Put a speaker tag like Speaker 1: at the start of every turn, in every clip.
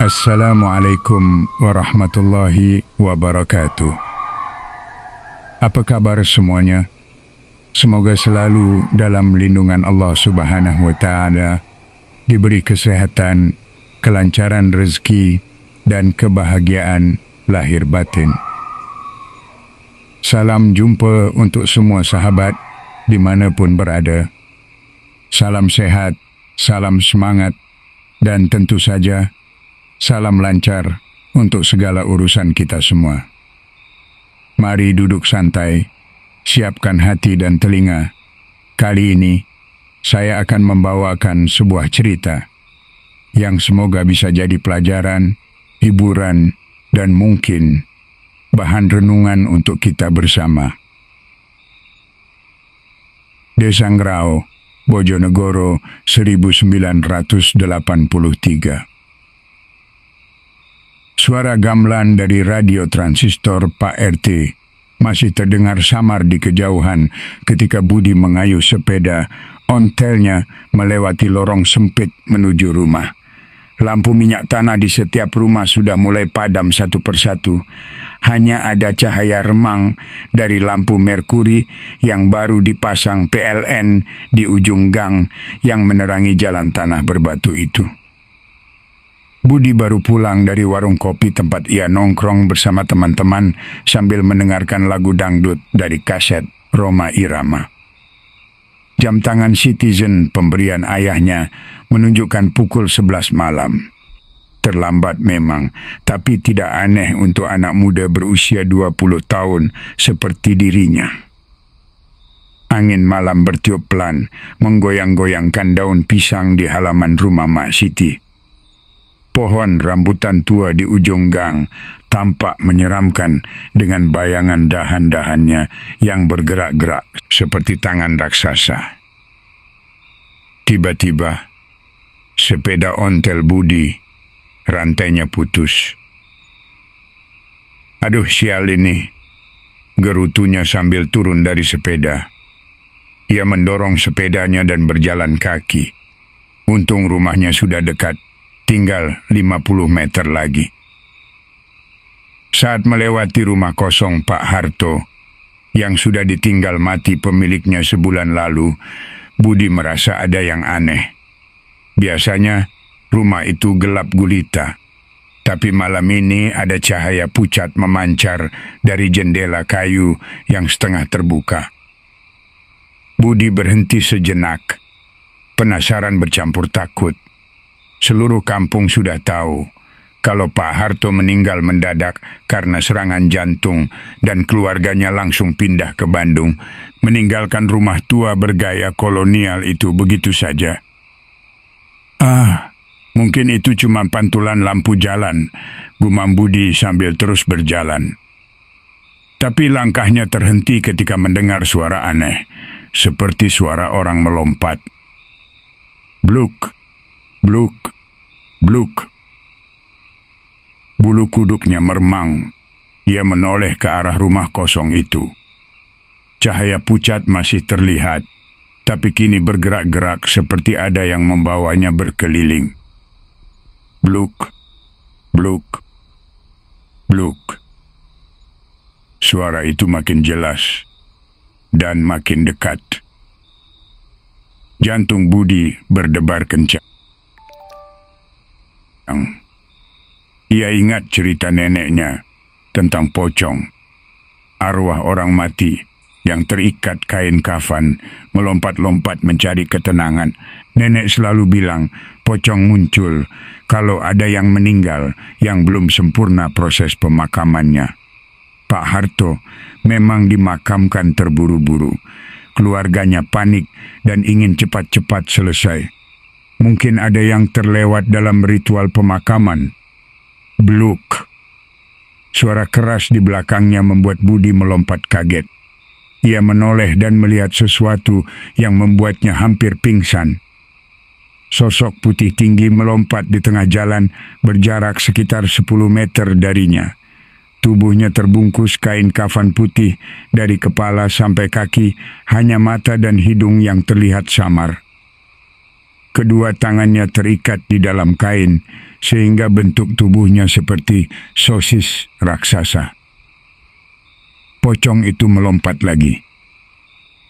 Speaker 1: Assalamualaikum warahmatullahi wabarakatuh. Apa kabar semuanya? Semoga selalu dalam lindungan Allah Subhanahu wa Ta'ala, diberi kesehatan, kelancaran rezeki, dan kebahagiaan lahir batin. Salam jumpa untuk semua sahabat dimanapun berada. Salam sehat, salam semangat, dan tentu saja salam lancar untuk segala urusan kita semua. Mari duduk santai, siapkan hati dan telinga. Kali ini, saya akan membawakan sebuah cerita yang semoga bisa jadi pelajaran, hiburan, dan mungkin bahan renungan untuk kita bersama. Desa Ngrau, Bojonegoro, 1983. Suara gamelan dari radio transistor Pak RT masih terdengar samar di kejauhan ketika Budi mengayuh sepeda ontelnya melewati lorong sempit menuju rumah. Lampu minyak tanah di setiap rumah sudah mulai padam satu persatu. Hanya ada cahaya remang dari lampu merkuri yang baru dipasang PLN di ujung gang yang menerangi jalan tanah berbatu itu. Budi baru pulang dari warung kopi tempat ia nongkrong bersama teman-teman sambil mendengarkan lagu dangdut dari kaset Rhoma Irama. Jam tangan Citizen pemberian ayahnya menunjukkan pukul 11 malam. Terlambat memang, tapi tidak aneh untuk anak muda berusia 20 tahun seperti dirinya. Angin malam bertiup pelan, menggoyang-goyangkan daun pisang di halaman rumah Mak Siti. Pohon rambutan tua di ujung gang tampak menyeramkan dengan bayangan dahan-dahannya yang bergerak-gerak seperti tangan raksasa. Tiba-tiba, sepeda ontel Budi, rantainya putus. Aduh, sial ini, gerutunya sambil turun dari sepeda. Ia mendorong sepedanya dan berjalan kaki. Untung rumahnya sudah dekat. Tinggal 50 meter lagi. Saat melewati rumah kosong Pak Harto, yang sudah ditinggal mati pemiliknya sebulan lalu, Budi merasa ada yang aneh. Biasanya, rumah itu gelap gulita. Tapi malam ini ada cahaya pucat memancar dari jendela kayu yang setengah terbuka. Budi berhenti sejenak. Penasaran bercampur takut. Seluruh kampung sudah tahu kalau Pak Harto meninggal mendadak karena serangan jantung dan keluarganya langsung pindah ke Bandung, meninggalkan rumah tua bergaya kolonial itu begitu saja. Mungkin itu cuma pantulan lampu jalan, gumam Budi sambil terus berjalan. Tapi langkahnya terhenti ketika mendengar suara aneh, seperti suara orang melompat. Bluk. Bluk, bluk. Bulu kuduknya meremang. Ia menoleh ke arah rumah kosong itu. Cahaya pucat masih terlihat, tapi kini bergerak-gerak seperti ada yang membawanya berkeliling. Bluk, bluk, bluk. Suara itu makin jelas dan makin dekat. Jantung Budi berdebar kencang. Ia ingat cerita neneknya tentang pocong, arwah orang mati yang terikat kain kafan, melompat-lompat mencari ketenangan. Nenek selalu bilang, pocong muncul kalau ada yang meninggal yang belum sempurna proses pemakamannya. Pak Harto memang dimakamkan terburu-buru. Keluarganya panik dan ingin cepat-cepat selesai. Mungkin ada yang terlewat dalam ritual pemakaman. Bluk. Suara keras di belakangnya membuat Budi melompat kaget. Ia menoleh dan melihat sesuatu yang membuatnya hampir pingsan. Sosok putih tinggi melompat di tengah jalan berjarak sekitar 10 meter darinya. Tubuhnya terbungkus kain kafan putih dari kepala sampai kaki, hanya mata dan hidung yang terlihat samar. Kedua tangannya terikat di dalam kain sehingga bentuk tubuhnya seperti sosis raksasa. Pocong itu melompat lagi.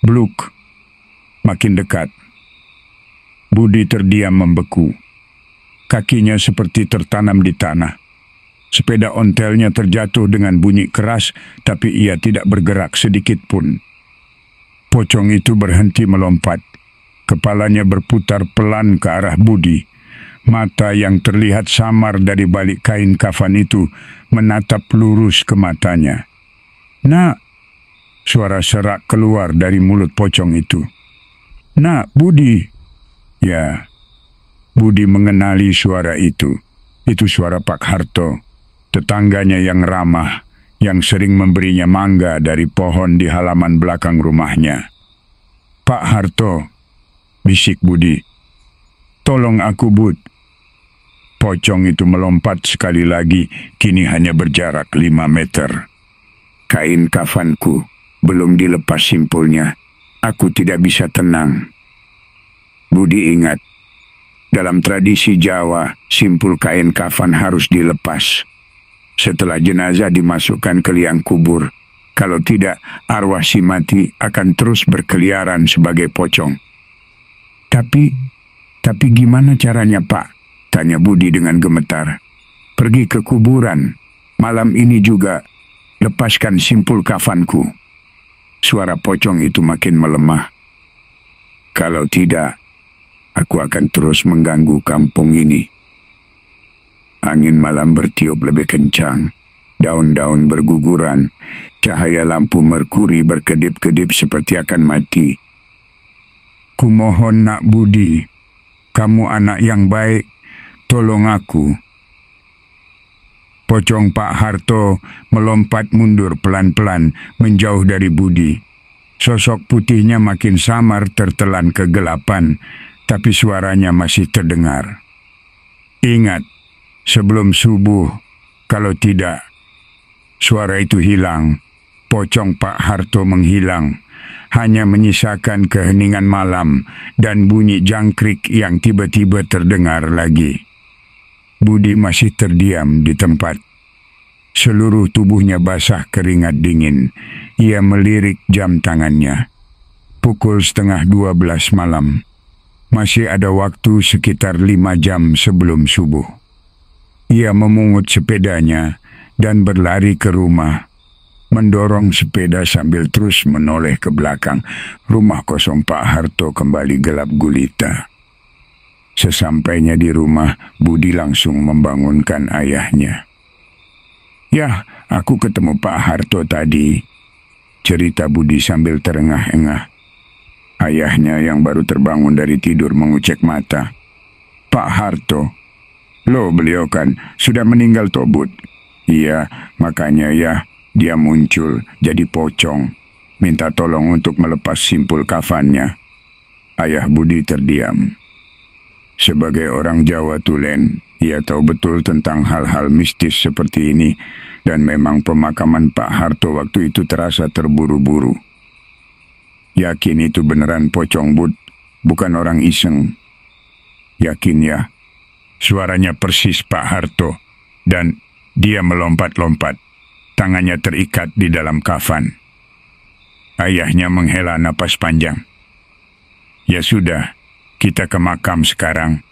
Speaker 1: Bluk, makin dekat. Budi terdiam membeku. Kakinya seperti tertanam di tanah. Sepeda ontelnya terjatuh dengan bunyi keras, tapi ia tidak bergerak sedikit pun. Pocong itu berhenti melompat. Kepalanya berputar pelan ke arah Budi. Mata yang terlihat samar dari balik kain kafan itu menatap lurus ke matanya. "Nak!" Suara serak keluar dari mulut pocong itu. "Nak, Budi!" Ya, Budi mengenali suara itu. Itu suara Pak Harto, tetangganya yang ramah, yang sering memberinya mangga dari pohon di halaman belakang rumahnya. "Pak Harto," bisik Budi. "Tolong aku, Bud." Pocong itu melompat sekali lagi, kini hanya berjarak 5 meter. "Kain kafanku belum dilepas simpulnya. Aku tidak bisa tenang." Budi ingat, dalam tradisi Jawa, simpul kain kafan harus dilepas. Setelah jenazah dimasukkan ke liang kubur, kalau tidak, arwah si mati akan terus berkeliaran sebagai pocong. Tapi gimana caranya, Pak?" tanya Budi dengan gemetar. "Pergi ke kuburan. Malam ini juga. Lepaskan simpul kafanku." Suara pocong itu makin melemah. "Kalau tidak, aku akan terus mengganggu kampung ini." Angin malam bertiup lebih kencang. Daun-daun berguguran. Cahaya lampu merkuri berkedip-kedip seperti akan mati. "Kumohon, Nak Budi. Kamu anak yang baik. Tolong aku." Pocong Pak Harto melompat mundur pelan-pelan menjauh dari Budi. Sosok putihnya makin samar tertelan kegelapan, tapi suaranya masih terdengar. "Ingat, sebelum subuh, kalau tidak..." Suara itu hilang. Pocong Pak Harto menghilang. Hanya menyisakan keheningan malam dan bunyi jangkrik yang tiba-tiba terdengar lagi. Budi masih terdiam di tempat. Seluruh tubuhnya basah keringat dingin. Ia melirik jam tangannya. Pukul 11:30 malam. Masih ada waktu sekitar 5 jam sebelum subuh. Ia memungut sepedanya dan berlari ke rumah. Mendorong sepeda sambil terus menoleh ke belakang. Rumah kosong Pak Harto kembali gelap gulita. Sesampainya di rumah, Budi langsung membangunkan ayahnya. "Ya, aku ketemu Pak Harto tadi," cerita Budi sambil terengah-engah. Ayahnya yang baru terbangun dari tidur mengucek mata. "Pak Harto? Loh, beliau kan sudah meninggal toh, Bud." "Iya, makanya ya, dia muncul jadi pocong. Minta tolong untuk melepas simpul kafannya." Ayah Budi terdiam. Sebagai orang Jawa tulen, ia tahu betul tentang hal-hal mistis seperti ini, dan memang pemakaman Pak Harto waktu itu terasa terburu-buru. "Yakin itu beneran pocong, Bud? Bukan orang iseng?" "Yakin ya." Suaranya persis Pak Harto, dan dia melompat-lompat. Tangannya terikat di dalam kafan. Ayahnya menghela napas panjang. "Ya sudah, kita ke makam sekarang.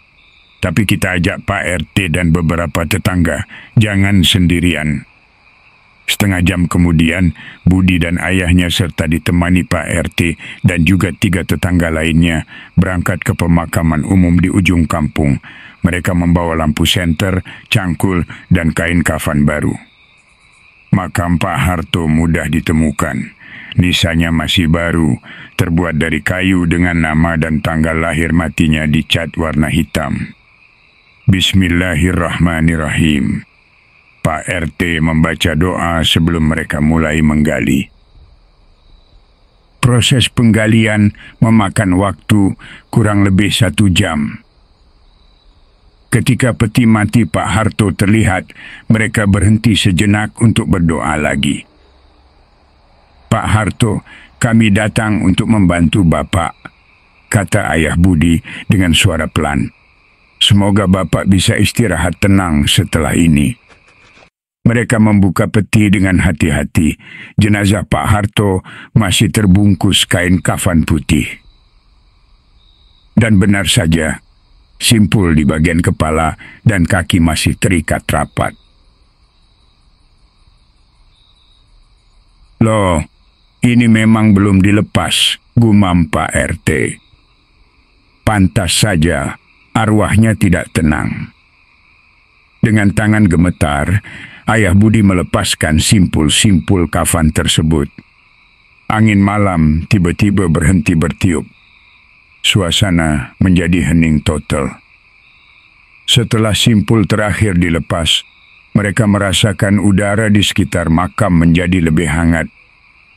Speaker 1: Tapi kita ajak Pak RT dan beberapa tetangga. Jangan sendirian." Setengah jam kemudian, Budi dan ayahnya serta ditemani Pak RT dan juga 3 tetangga lainnya berangkat ke pemakaman umum di ujung kampung. Mereka membawa lampu senter, cangkul, dan kain kafan baru. Makam Pak Harto mudah ditemukan. Nisanya masih baru, terbuat dari kayu dengan nama dan tanggal lahir matinya dicat warna hitam. Bismillahirrahmanirrahim. Pak RT membaca doa sebelum mereka mulai menggali. Proses penggalian memakan waktu kurang lebih 1 jam. Ketika peti mati Pak Harto terlihat, mereka berhenti sejenak untuk berdoa lagi. "Pak Harto, kami datang untuk membantu Bapak. kata ayah Budi dengan suara pelan. Semoga Bapak bisa istirahat tenang setelah ini. Mereka membuka peti dengan hati-hati. Jenazah Pak Harto masih terbungkus kain kafan putih. Dan benar saja, simpul di bagian kepala dan kaki masih terikat rapat. Loh, ini memang belum dilepas, gumam Pak RT. Pantas saja arwahnya tidak tenang. Dengan tangan gemetar, ayah Budi melepaskan simpul-simpul kafan tersebut. Angin malam tiba-tiba berhenti bertiup. Suasana menjadi hening total. Setelah simpul terakhir dilepas, mereka merasakan udara di sekitar makam menjadi lebih hangat,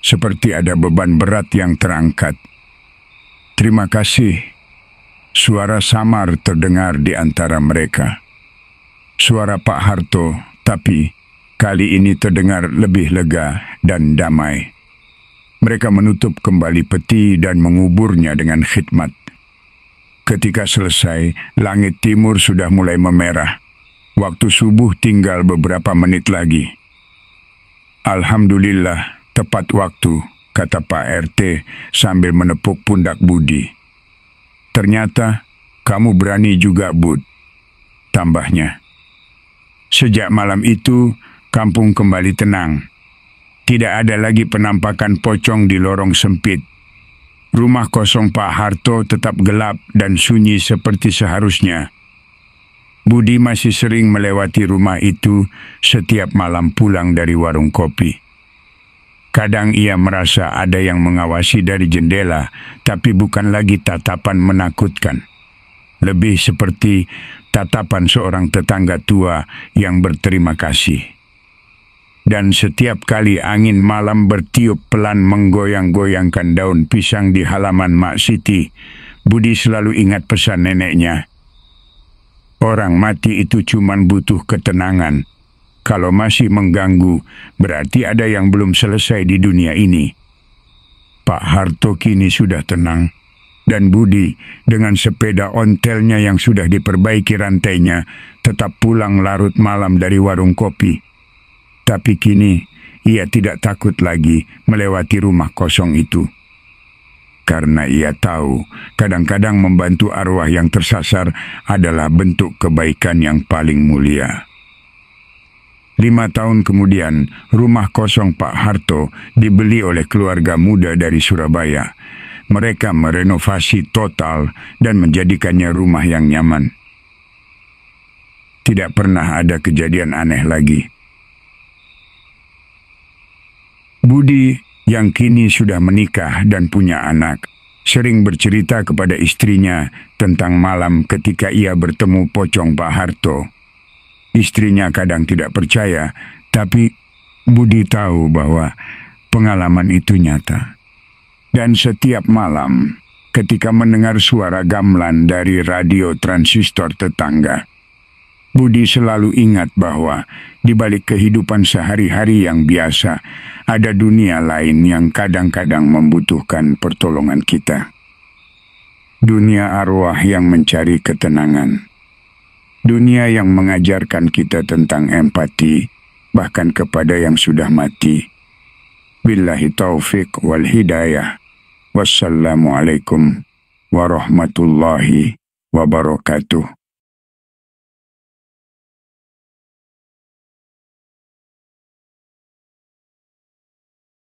Speaker 1: seperti ada beban berat yang terangkat. Terima kasih. Suara samar terdengar di antara mereka. Suara Pak Harto, tapi kali ini terdengar lebih lega dan damai. Mereka menutup kembali peti dan menguburnya dengan khidmat. Ketika selesai, langit timur sudah mulai memerah. Waktu subuh tinggal beberapa menit lagi. Alhamdulillah, tepat waktu, kata Pak RT sambil menepuk pundak Budi. Ternyata kamu berani juga, Bud, tambahnya. Sejak malam itu, kampung kembali tenang. Tidak ada lagi penampakan pocong di lorong sempit. Rumah kosong Pak Harto tetap gelap dan sunyi seperti seharusnya. Budi masih sering melewati rumah itu setiap malam pulang dari warung kopi. Kadang ia merasa ada yang mengawasi dari jendela, tapi bukan lagi tatapan menakutkan. Lebih seperti tatapan seorang tetangga tua yang berterima kasih. Dan setiap kali angin malam bertiup pelan menggoyang-goyangkan daun pisang di halaman Mak Siti, Budi selalu ingat pesan neneknya. Orang mati itu cuman butuh ketenangan. Kalau masih mengganggu, berarti ada yang belum selesai di dunia ini. Pak Harto kini sudah tenang, dan Budi dengan sepeda ontelnya yang sudah diperbaiki rantainya tetap pulang larut malam dari warung kopi. Tapi kini ia tidak takut lagi melewati rumah kosong itu. Karena ia tahu kadang-kadang membantu arwah yang tersasar adalah bentuk kebaikan yang paling mulia. 5 tahun kemudian, rumah kosong Pak Harto dibeli oleh keluarga muda dari Surabaya. Mereka merenovasi total dan menjadikannya rumah yang nyaman. Tidak pernah ada kejadian aneh lagi. Budi yang kini sudah menikah dan punya anak, sering bercerita kepada istrinya tentang malam ketika ia bertemu pocong Pak Harto. Istrinya kadang tidak percaya, tapi Budi tahu bahwa pengalaman itu nyata. Dan setiap malam, ketika mendengar suara gamelan dari radio transistor tetangga, Budi selalu ingat bahwa di balik kehidupan sehari-hari yang biasa, ada dunia lain yang kadang-kadang membutuhkan pertolongan kita. Dunia arwah yang mencari ketenangan. Dunia yang mengajarkan kita tentang empati, bahkan kepada yang sudah mati. Billahi taufiq wal hidayah. Wassalamualaikum warahmatullahi wabarakatuh.